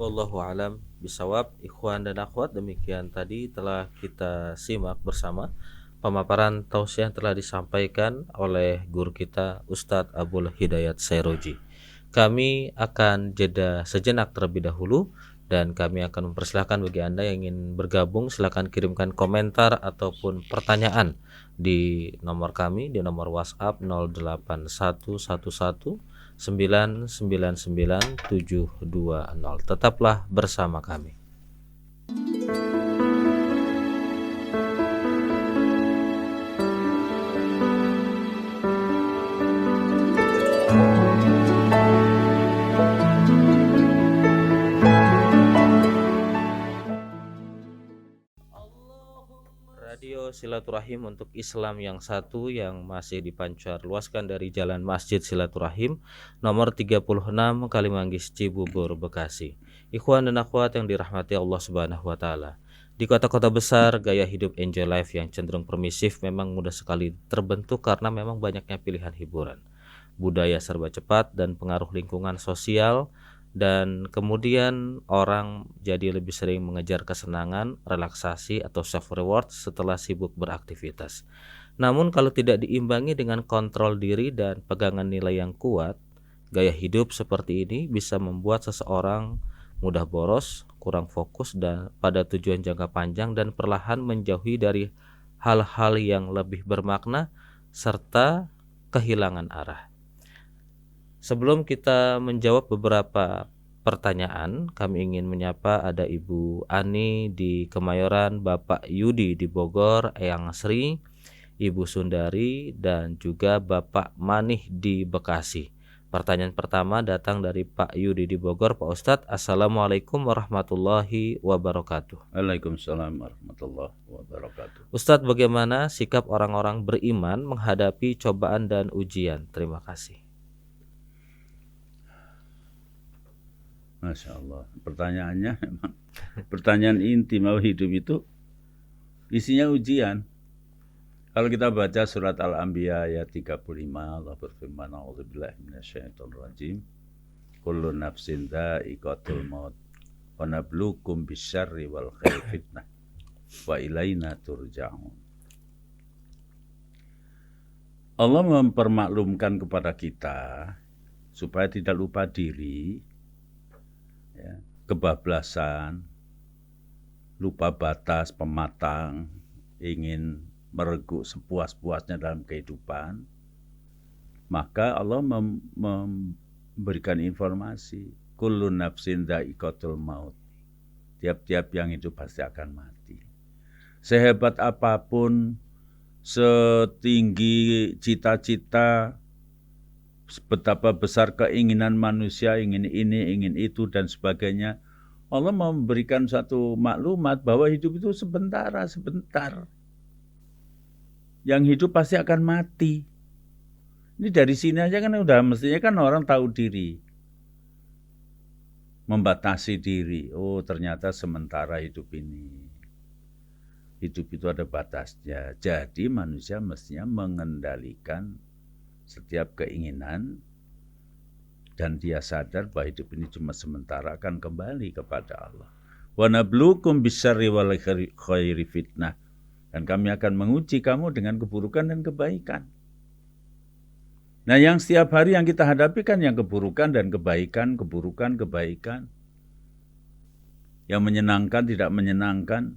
Wallahu a'lam bisawab. Ikhwan dan akhwat, demikian tadi telah kita simak bersama pemaparan tausiah yang telah disampaikan oleh guru kita Ustadz Abul Hidayat Sairoji. Kami akan jeda sejenak terlebih dahulu, dan kami akan mempersilahkan bagi Anda yang ingin bergabung, silakan kirimkan komentar ataupun pertanyaan di nomor kami, di nomor WhatsApp 08111 999 720. Tetaplah bersama kami. Radio Silaturahim untuk Islam yang satu, yang masih dipancar luaskan dari Jalan Masjid Silaturahim nomor 36 Kalimanggis, Cibubur, Bekasi. Ikhwan dan akhwat yang dirahmati Allah Subhanahu wa taala. Di kota-kota besar, gaya hidup enjoy life yang cenderung permisif memang mudah sekali terbentuk karena memang banyaknya pilihan hiburan, budaya serba cepat, dan pengaruh lingkungan sosial. Dan kemudian orang jadi lebih sering mengejar kesenangan, relaksasi, atau self reward setelah sibuk beraktivitas. Namun kalau tidak diimbangi dengan kontrol diri dan pegangan nilai yang kuat, gaya hidup seperti ini bisa membuat seseorang mudah boros, kurang fokus dan pada tujuan jangka panjang, dan perlahan menjauhi dari hal-hal yang lebih bermakna serta kehilangan arah. Sebelum kita menjawab beberapa pertanyaan, kami ingin menyapa ada Ibu Ani di Kemayoran, Bapak Yudi di Bogor, Eyang Sri, Ibu Sundari, dan juga Bapak Manih di Bekasi. Pertanyaan pertama datang dari Pak Yudi di Bogor. Pak Ustadz, Assalamualaikum warahmatullahi wabarakatuh. Waalaikumsalam warahmatullahi wabarakatuh. Ustadz, bagaimana sikap orang-orang beriman menghadapi cobaan dan ujian? Terima kasih. Masya Allah. Pertanyaannya memang pertanyaan inti, mau hidup itu isinya ujian. Kalau kita baca surat Al-Anbiya ayat 35, Allah berfirman, A'udzubillahi minasyaitonirrajim. Kullu nafsin dha'iqatul maut wa nabluukum bisyarri wal khairi fitnah wa ilaina turja'un. Allah mempermaklumkan kepada kita supaya tidak lupa diri, ya, kebablasan, lupa batas, pematang, ingin mereguk sepuas-puasnya dalam kehidupan, maka Allah memberikan informasi, kullu nafsin dha'iqatul maut. Tiap-tiap yang hidup pasti akan mati. Sehebat apapun, setinggi cita-cita, betapa besar keinginan manusia, ingin ini, ingin itu, dan sebagainya, Allah memberikan satu maklumat bahwa hidup itu sebentar. Yang hidup pasti akan mati. Ini dari sini aja kan udah mestinya kan orang tahu diri. Membatasi diri. Oh, ternyata sementara hidup ini. Hidup itu ada batasnya. Jadi manusia mestinya mengendalikan setiap keinginan dan dia sadar bahwa hidup ini cuma sementara, akan kembali kepada Allah. Wa nabluukum bisyarri wal khairi fitnah. Dan kami akan menguji kamu dengan keburukan dan kebaikan. Nah, yang setiap hari yang kita hadapi kan yang keburukan dan kebaikan, keburukan, kebaikan. Yang menyenangkan, tidak menyenangkan.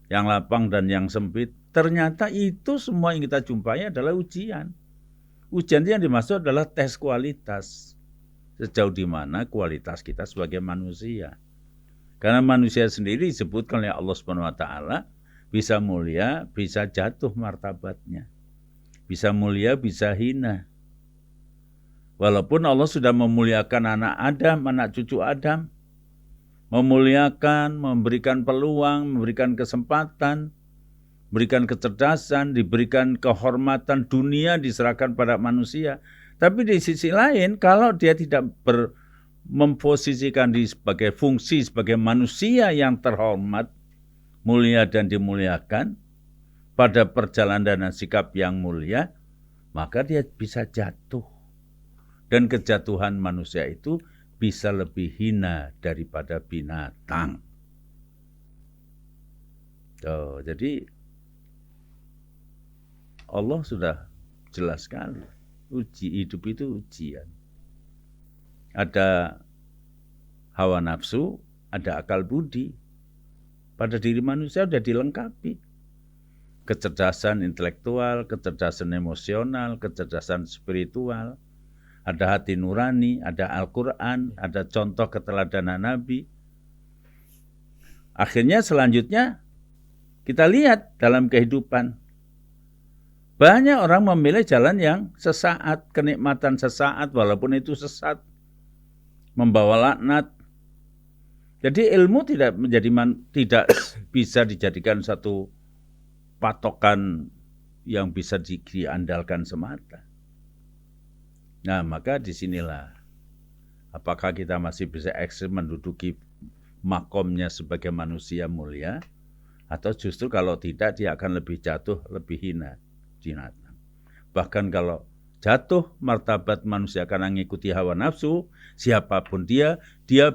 Yang lapang dan yang sempit. Ternyata itu semua yang kita jumpai adalah ujian. Ujian yang dimaksud adalah tes kualitas. Sejauh di mana kualitas kita sebagai manusia. Karena manusia sendiri disebutkan oleh Allah Subhanahu wa taala bisa mulia, bisa jatuh martabatnya. Bisa mulia, bisa hina. Walaupun Allah sudah memuliakan anak Adam, anak cucu Adam. Memuliakan, memberikan peluang, memberikan kesempatan, memberikan kecerdasan, diberikan kehormatan, dunia diserahkan pada manusia. Tapi di sisi lain, kalau dia tidak memposisikan diri sebagai fungsi, sebagai manusia yang terhormat, mulia dan dimuliakan, pada perjalanan dan sikap yang mulia, maka dia bisa jatuh. Dan kejatuhan manusia itu bisa lebih hina daripada binatang. Jadi Allah sudah jelas sekali. Hidup itu ujian. Ada hawa nafsu, ada akal budi. Pada diri manusia sudah dilengkapi. Kecerdasan intelektual, kecerdasan emosional, kecerdasan spiritual. Ada hati nurani, ada Al-Quran, ada contoh keteladanan Nabi. Akhirnya selanjutnya kita lihat dalam kehidupan. Banyak orang memilih jalan yang sesaat, kenikmatan sesaat, walaupun itu sesat. Membawa laknat. Jadi ilmu tidak bisa dijadikan satu patokan yang bisa diandalkan semata. Nah, maka disinilah apakah kita masih bisa eksis menduduki makomnya sebagai manusia mulia, atau justru kalau tidak dia akan lebih jatuh, lebih hina binatang. Bahkan kalau jatuh martabat manusia karena mengikuti hawa nafsu, siapapun dia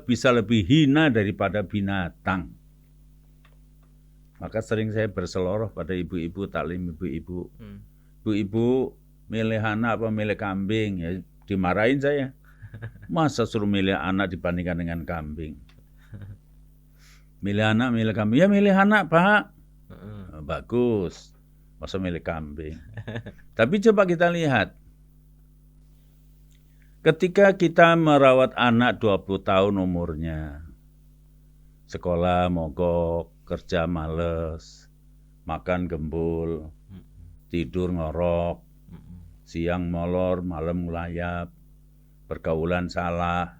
bisa lebih hina daripada binatang. Maka sering saya berseloroh pada ibu-ibu, taklim ibu-ibu. Ibu-ibu milih anak apa milih kambing, ya dimarahin saya. Masa suruh milih anak dibandingkan dengan kambing? Milih anak, milih kambing. Ya milih anak, Pak. Bagus. Masa milih kambing? Tapi coba kita lihat. Ketika kita merawat anak 20 tahun umurnya, sekolah mogok, kerja males, makan gembul, tidur ngorok, siang molor, malam ngelayap, pergaulan salah.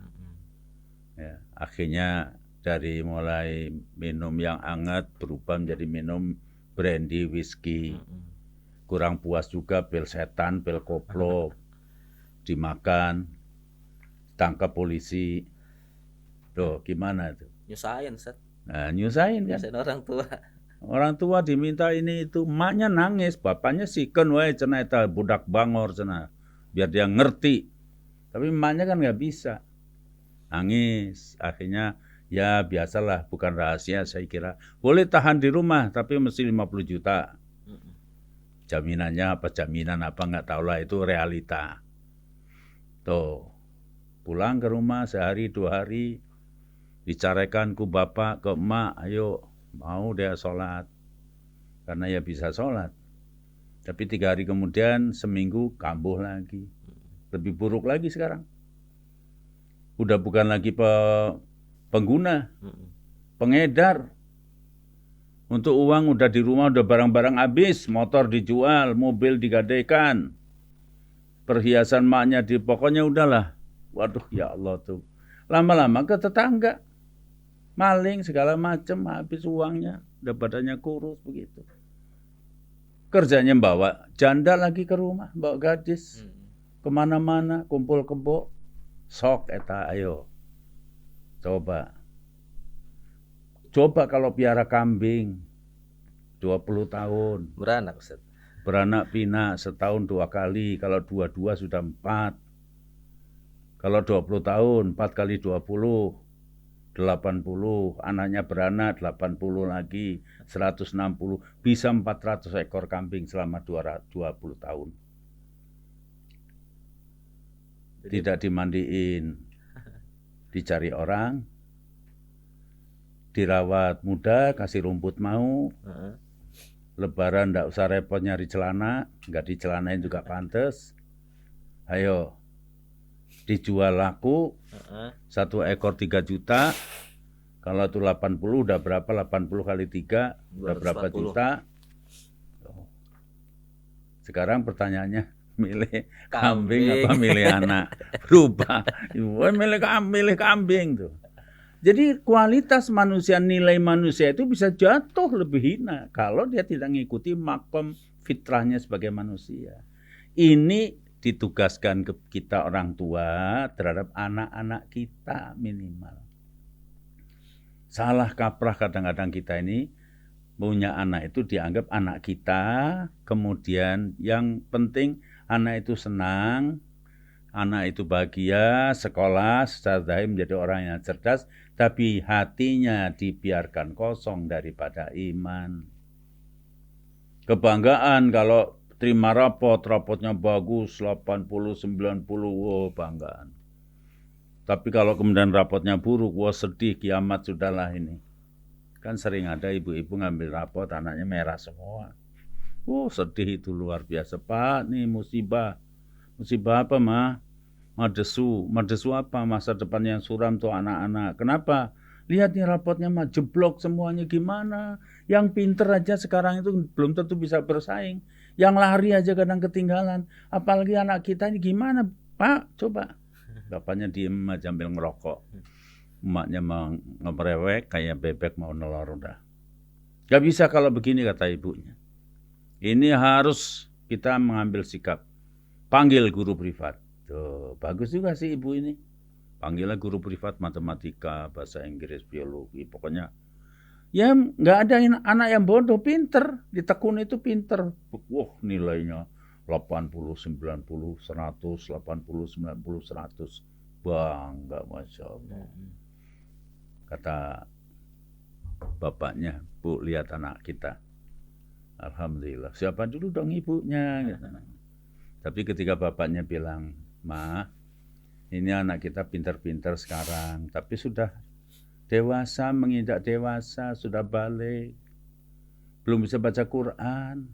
Ya, akhirnya dari mulai minum yang hangat berubah menjadi minum brandy, whisky. Kurang puas juga pil setan, pil koplo, dimakan, tangkap polisi. Tuh, gimana tuh? Nyusahin, Ustaz. Nah, nyusahin kan. Nyusahin orang tua. Orang tua diminta ini itu, emaknya nangis, bapaknya siken wae cenah eta budak bangor cenah. Biar dia ngerti. Tapi emaknya kan nggak bisa. Nangis, akhirnya ya biasalah, bukan rahasia saya kira. Boleh tahan di rumah, tapi mesti 50 juta. Jaminannya apa, jaminan apa nggak tahu lah, itu realita. Tuh, pulang ke rumah sehari 2 hari, dicarekan ku bapak, ke emak, ayo mau dia sholat. Karena ya bisa sholat. Tapi 3 hari kemudian, seminggu kambuh lagi. Lebih buruk lagi sekarang. Udah bukan lagi pengguna, pengedar. Untuk uang udah di rumah, udah barang-barang habis, motor dijual, mobil digadaikan, perhiasan maknya pokoknya udahlah. Waduh ya Allah tuh. Lama-lama ke tetangga, maling segala macam, habis uangnya, udah badannya kurus begitu. Kerjanya bawa janda lagi ke rumah, bawa gadis, kemana-mana, kumpul kebo. Sok eta ayo. Coba kalau piara kambing 20 tahun. Beranak, Ustaz. Beranak pinak setahun 2 kali, kalau 22 sudah 4. Kalau 20 tahun 4 kali 20 80, anaknya beranak 80 lagi 160, bisa 400 ekor kambing selama 20 tahun. Tidak dimandiin, dicari orang, dirawat muda, kasih rumput mau, lebaran nggak usah repot nyari celana, nggak dicelanain juga pantes. Ayo, dijual laku, 1 ekor 3 juta, kalau itu 80 udah berapa, 80 kali 3, udah berapa 240 juta. Sekarang pertanyaannya, milih kambing apa milih anak? Berubah. Milih kambing tuh. Jadi kualitas manusia, nilai manusia itu bisa jatuh lebih hina kalau dia tidak mengikuti makom fitrahnya sebagai manusia. Ini ditugaskan ke kita orang tua terhadap anak-anak kita minimal. Salah kaprah kadang-kadang kita ini, punya anak itu dianggap anak kita, kemudian yang penting anak itu senang, anak itu bahagia, sekolah, secara zahir menjadi orang yang cerdas, tapi hatinya dibiarkan kosong daripada iman. Kebanggaan kalau terima rapotnya bagus, 80, 90, wow banggaan. Tapi kalau kemudian rapotnya buruk, wah sedih, kiamat sudahlah ini. Kan sering ada ibu-ibu ngambil rapot, anaknya merah semua. Sedih itu luar biasa. Pak, nih musibah. Musibah apa, Ma? Madesu. Madesu apa? Masa depan yang suram tuh anak-anak. Kenapa? Lihat nih rapotnya, Ma, jeblok semuanya gimana. Yang pinter aja sekarang itu belum tentu bisa bersaing. Yang lari aja kadang ketinggalan. Apalagi anak kita ini gimana, Pak? Coba. Bapaknya diem aja sambil ngerokok. Emaknya mau ngemerewek kayak bebek mau nelor udah. Gak bisa kalau begini kata ibunya. Ini harus kita mengambil sikap. Panggil guru privat. Tuh, bagus juga sih ibu ini. Panggillah guru privat matematika, bahasa Inggris, biologi. Pokoknya ya nggak ada anak yang bodoh, pinter. Ditekun itu pinter. Wah nilainya 80, 90, 100, 80, 90, 100. Bangga Masya Allah. Kata bapaknya, Bu lihat anak kita. Alhamdulillah, siapa dulu dong ibunya? Gitu. Tapi ketika bapaknya bilang, Ma, ini anak kita pintar-pintar sekarang, tapi sudah dewasa, menginjak dewasa, sudah balik, belum bisa baca Quran,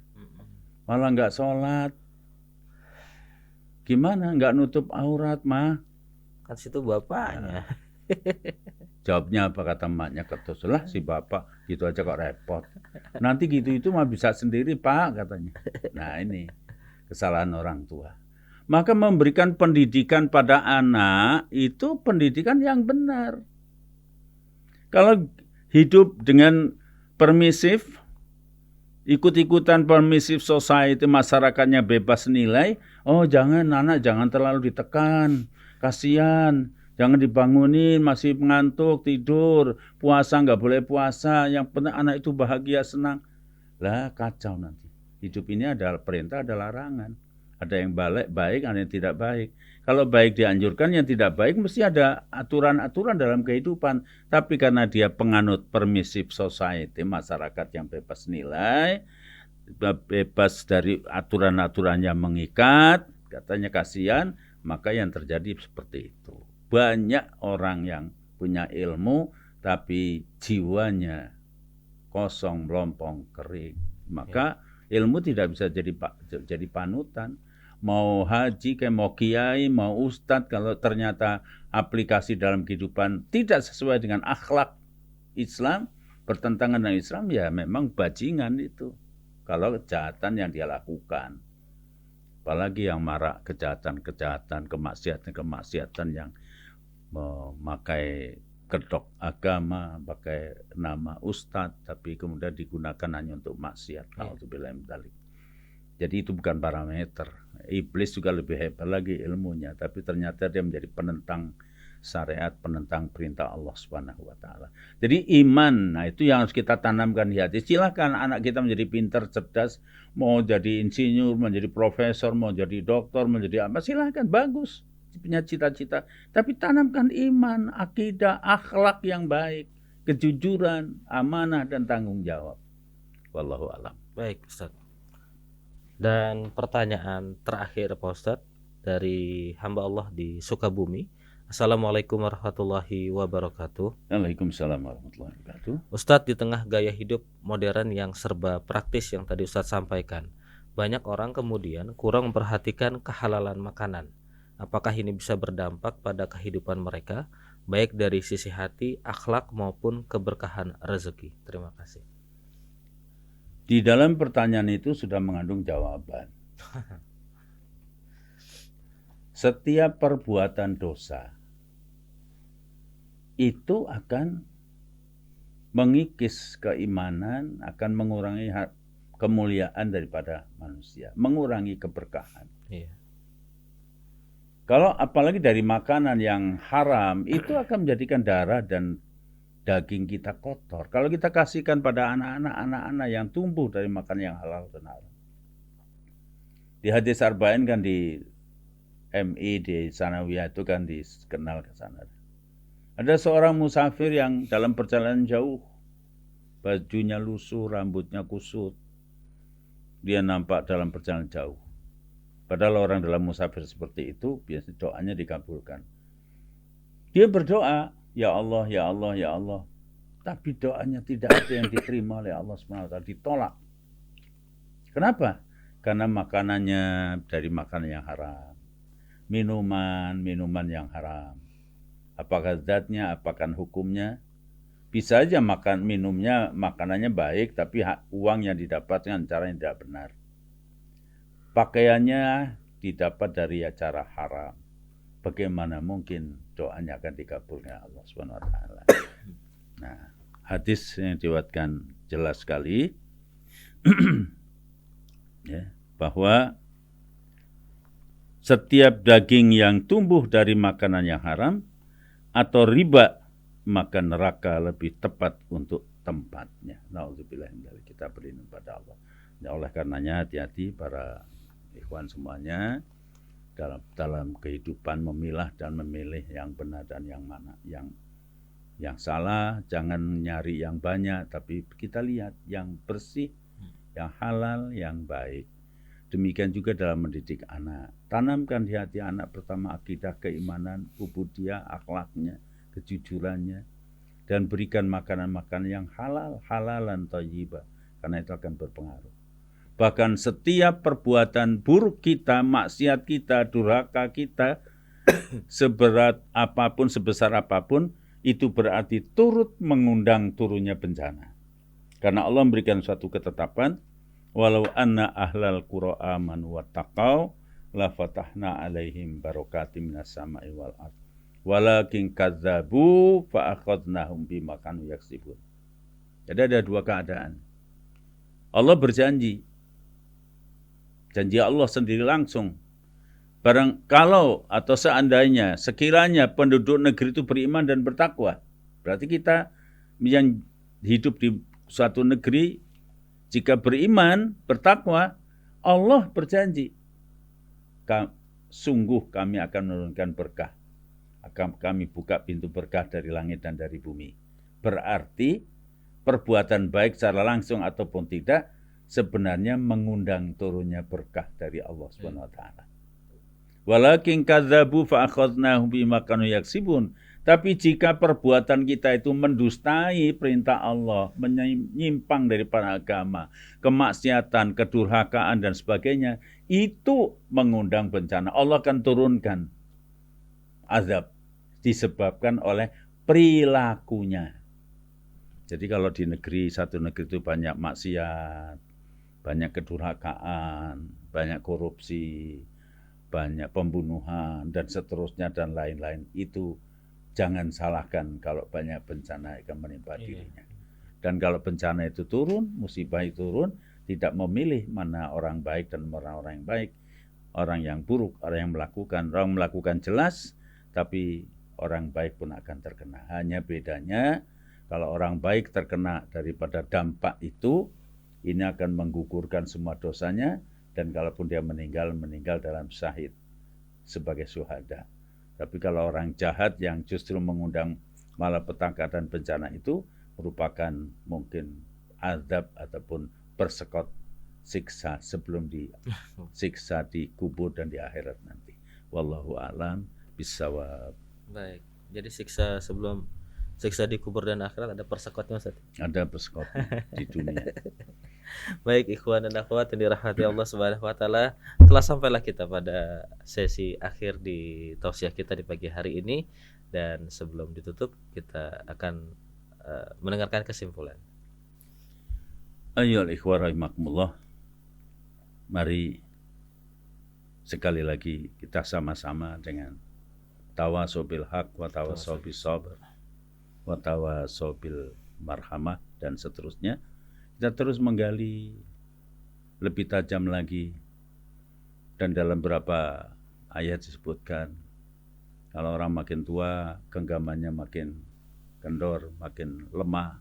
malah nggak sholat. Gimana? Nggak nutup aurat, Ma? Kan situ bapaknya. Jawabnya apa kata emaknya ketus, lah si bapak gitu aja kok repot. Nanti gitu itu mah bisa sendiri Pak katanya. Nah ini kesalahan orang tua. Maka memberikan pendidikan pada anak itu pendidikan yang benar. Kalau hidup dengan permisif, ikut-ikutan permisif society, masyarakatnya bebas nilai, oh jangan anak jangan terlalu ditekan, kasihan, jangan dibangunin, masih ngantuk, tidur, puasa nggak boleh puasa, yang penting anak itu bahagia, senang. Lah kacau nanti. Hidup ini ada perintah, ada larangan. Ada yang baik, ada yang tidak baik. Kalau baik dianjurkan, yang tidak baik mesti ada aturan-aturan dalam kehidupan. Tapi karena dia penganut permissive society, masyarakat yang bebas nilai, bebas dari aturan-aturan yang mengikat, katanya kasihan, maka yang terjadi seperti itu. Banyak orang yang punya ilmu, tapi jiwanya kosong, melompong, kering. Maka ilmu tidak bisa jadi panutan. Mau haji, kayak mau kiai, mau ustadz, kalau ternyata aplikasi dalam kehidupan tidak sesuai dengan akhlak Islam, bertentangan dengan Islam, ya memang bajingan itu. Kalau kejahatan yang dia lakukan. Apalagi yang marak kejahatan-kejahatan, kemaksiatan-kemaksiatan yang memakai kedok agama, pakai nama ustadz, tapi kemudian digunakan hanya untuk maksiat. Alhamdulillah. Jadi itu bukan parameter. Iblis juga lebih hebat lagi ilmunya, tapi ternyata dia menjadi penentang syariat, penentang perintah Allah Subhanahu wa taala. Jadi iman, nah itu yang harus kita tanamkan di hati. Silakan anak kita menjadi pintar, cerdas, mau jadi insinyur, menjadi profesor, mau jadi dokter, menjadi apa, silakan, bagus. Punya cita-cita, tapi tanamkan iman, akidah, akhlak yang baik, kejujuran, amanah dan tanggung jawab. Wallahu a'lam. Baik, Ustaz. Dan pertanyaan terakhir Pak Ustadz dari hamba Allah di Sukabumi. Assalamualaikum warahmatullahi wabarakatuh. Waalaikumsalam warahmatullahi wabarakatuh. Ustadz, di tengah gaya hidup modern yang serba praktis yang tadi Ustadz sampaikan, banyak orang kemudian kurang memperhatikan kehalalan makanan. Apakah ini bisa berdampak pada kehidupan mereka, baik dari sisi hati, akhlak maupun keberkahan rezeki? Terima kasih. Di dalam pertanyaan itu sudah mengandung jawaban. Setiap perbuatan dosa itu akan mengikis keimanan, akan mengurangi kemuliaan daripada manusia, mengurangi keberkahan. Iya. Kalau apalagi dari makanan yang haram, itu akan menjadikan darah dan daging kita kotor. Kalau kita kasihkan pada anak-anak yang tumbuh dari makan yang halal dan haram. Di hadis Arba'in kan di MI di Sanawiyah itu kan dikenal ke sana. Ada seorang musafir yang dalam perjalanan jauh, bajunya lusuh, rambutnya kusut. Dia nampak dalam perjalanan jauh. Padahal orang dalam musafir seperti itu biasanya doanya dikabulkan. Dia berdoa, ya Allah, ya Allah, ya Allah. Tapi doanya tidak ada yang diterima oleh Allah SWT, ditolak. Kenapa? Karena makanannya dari makanan yang haram. Minuman yang haram. Apakah zatnya, apakah hukumnya? Bisa aja makanannya baik, tapi uang yang didapatkan cara yang tidak benar. Pakaiannya didapat dari cara haram. Bagaimana mungkin doanya akan dikabulkan Allah Subhanahu wa taala. Nah, hadis yang diriwayatkan jelas sekali ya, bahwa setiap daging yang tumbuh dari makanan yang haram atau riba, maka neraka lebih tepat untuk tempatnya. Nauzubillah min dzalik. Kita berlindung pada Allah. Ya, oleh karenanya hati-hati para ikhwan semuanya dalam kehidupan memilah dan memilih yang benar dan yang mana yang salah. Jangan nyari yang banyak, tapi kita lihat yang bersih, yang halal, yang baik. Demikian juga dalam mendidik anak. Tanamkan di hati anak pertama akidah, keimanan, ubudiyah, akhlaknya, kejujurannya, dan berikan makanan-makanan yang halal, halalan thayyibah, karena itu akan berpengaruh. Bahkan setiap perbuatan buruk kita, maksiat kita, durhaka kita, seberat apapun, sebesar apapun, itu berarti turut mengundang turunnya bencana. Karena Allah memberikan suatu ketetapan, walau anna ahlal qura amanu wattaqau la fatahna alaihim barakatim minas sama'i wal ard. Walakin kadzabu fa akhadnahum bima kanu yaksibun. Jadi ada dua keadaan. Allah berjanji. Janji Allah sendiri langsung. Kalau atau seandainya, sekiranya penduduk negeri itu beriman dan bertakwa, berarti kita yang hidup di suatu negeri, jika beriman, bertakwa, Allah berjanji, sungguh kami akan menurunkan berkah. Akan kami buka pintu berkah dari langit dan dari bumi. Berarti perbuatan baik secara langsung ataupun tidak sebenarnya mengundang turunnya berkah dari Allah Subhanahu wa taala. Walakin kadzabu fa akhadnahum bima kanu yaksibun. Tapi jika perbuatan kita itu mendustai perintah Allah, menyimpang daripada agama, kemaksiatan, kedurhakaan dan sebagainya, itu mengundang bencana. Allah akan turunkan azab disebabkan oleh perilakunya. Jadi kalau di satu negeri itu banyak maksiat, banyak kedurhakaan, banyak korupsi, banyak pembunuhan dan seterusnya dan lain-lain, itu jangan salahkan kalau banyak bencana akan menimpa dirinya. Dan kalau bencana itu turun, musibah itu turun, tidak memilih mana orang baik dan orang yang baik, orang yang buruk, orang yang melakukan jelas, tapi orang baik pun akan terkena. Hanya bedanya kalau orang baik terkena daripada dampak itu, ini akan menggugurkan semua dosanya, dan kalaupun dia meninggal dalam syahid sebagai syuhada. Tapi kalau orang jahat yang justru mengundang malapetaka dan bencana itu merupakan mungkin azab ataupun persekot siksa sebelum disiksa di kubur dan di akhirat nanti. Wallahu a'lam bishawab. Baik. Jadi siksa di kubur dan akhirat ada persekotnya, Ustaz. Ada persekotnya di dunia. Baik, ikhwan dan akhwat yang dirahmati Allah Subhanahu wa taala, telah sampailah kita pada sesi akhir di tausiah kita di pagi hari ini, dan sebelum ditutup kita akan mendengarkan kesimpulan. Ayyuhal ikhwah rahimakumullah. Mari sekali lagi kita sama-sama dengan tawasobil haq wa tawasobil sabr wa tawasobil marhamah dan seterusnya, kita terus menggali lebih tajam lagi. Dan dalam beberapa ayat disebutkan kalau orang makin tua, genggamannya makin kendor, makin lemah.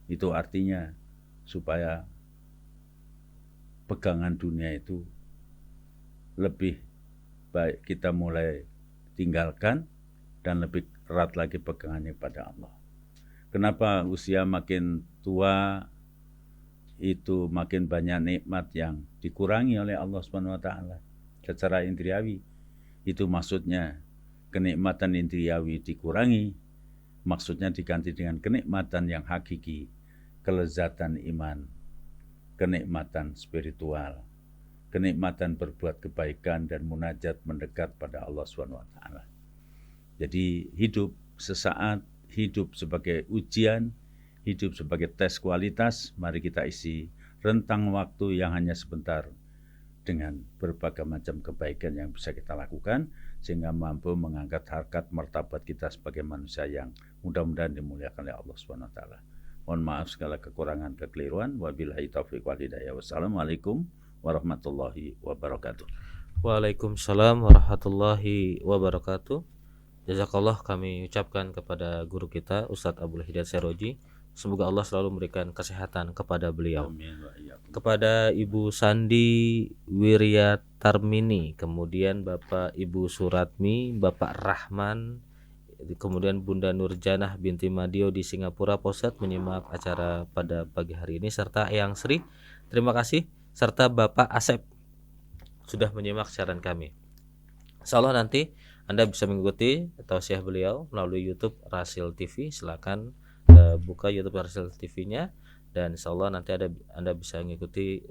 Itu artinya supaya pegangan dunia itu lebih baik kita mulai tinggalkan dan lebih erat lagi pegangannya pada Allah. Kenapa usia makin tua itu makin banyak nikmat yang dikurangi oleh Allah Subhanahu wa taala secara indriawi? Itu maksudnya kenikmatan indriawi dikurangi, maksudnya diganti dengan kenikmatan yang hakiki, kelezatan iman, kenikmatan spiritual, kenikmatan berbuat kebaikan dan munajat mendekat pada Allah Subhanahu wa taala. Jadi hidup sesaat, hidup sebagai ujian, hidup sebagai tes kualitas, mari kita isi rentang waktu yang hanya sebentar dengan berbagai macam kebaikan yang bisa kita lakukan, sehingga mampu mengangkat harkat martabat kita sebagai manusia yang mudah-mudahan dimuliakan oleh Allah Subhanahu wa taala. Mohon maaf segala kekurangan kekeliruan. Wabillahi taufiq wal hidayah. Wassalamualaikum warahmatullahi wabarakatuh. Waalaikumsalam warahmatullahi wabarakatuh. Jazakallah kami ucapkan kepada guru kita Ustadz Abdul Hidayat Seroji. Semoga Allah selalu memberikan kesehatan kepada beliau. Amin. Kepada Ibu Sandi Wiryatarmini, kemudian Bapak Ibu Suratmi, Bapak Rahman, kemudian Bunda Nurjanah binti Madio di Singapura Pusat menyimak acara pada pagi hari ini, serta Eyang Sri, terima kasih, serta Bapak Asep sudah menyimak siaran kami. Insyaallah nanti Anda bisa mengikuti tausiah beliau melalui YouTube Rasil TV. Silakan buka YouTube Rasil TV-nya, dan insyaallah nanti Anda bisa mengikuti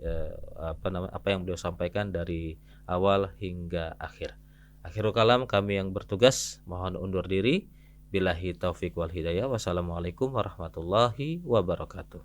apa yang beliau sampaikan dari awal hingga akhir. Akhirul kalam, kami yang bertugas mohon undur diri. Billahi taufiq wal hidayah. Wassalamualaikum warahmatullahi wabarakatuh.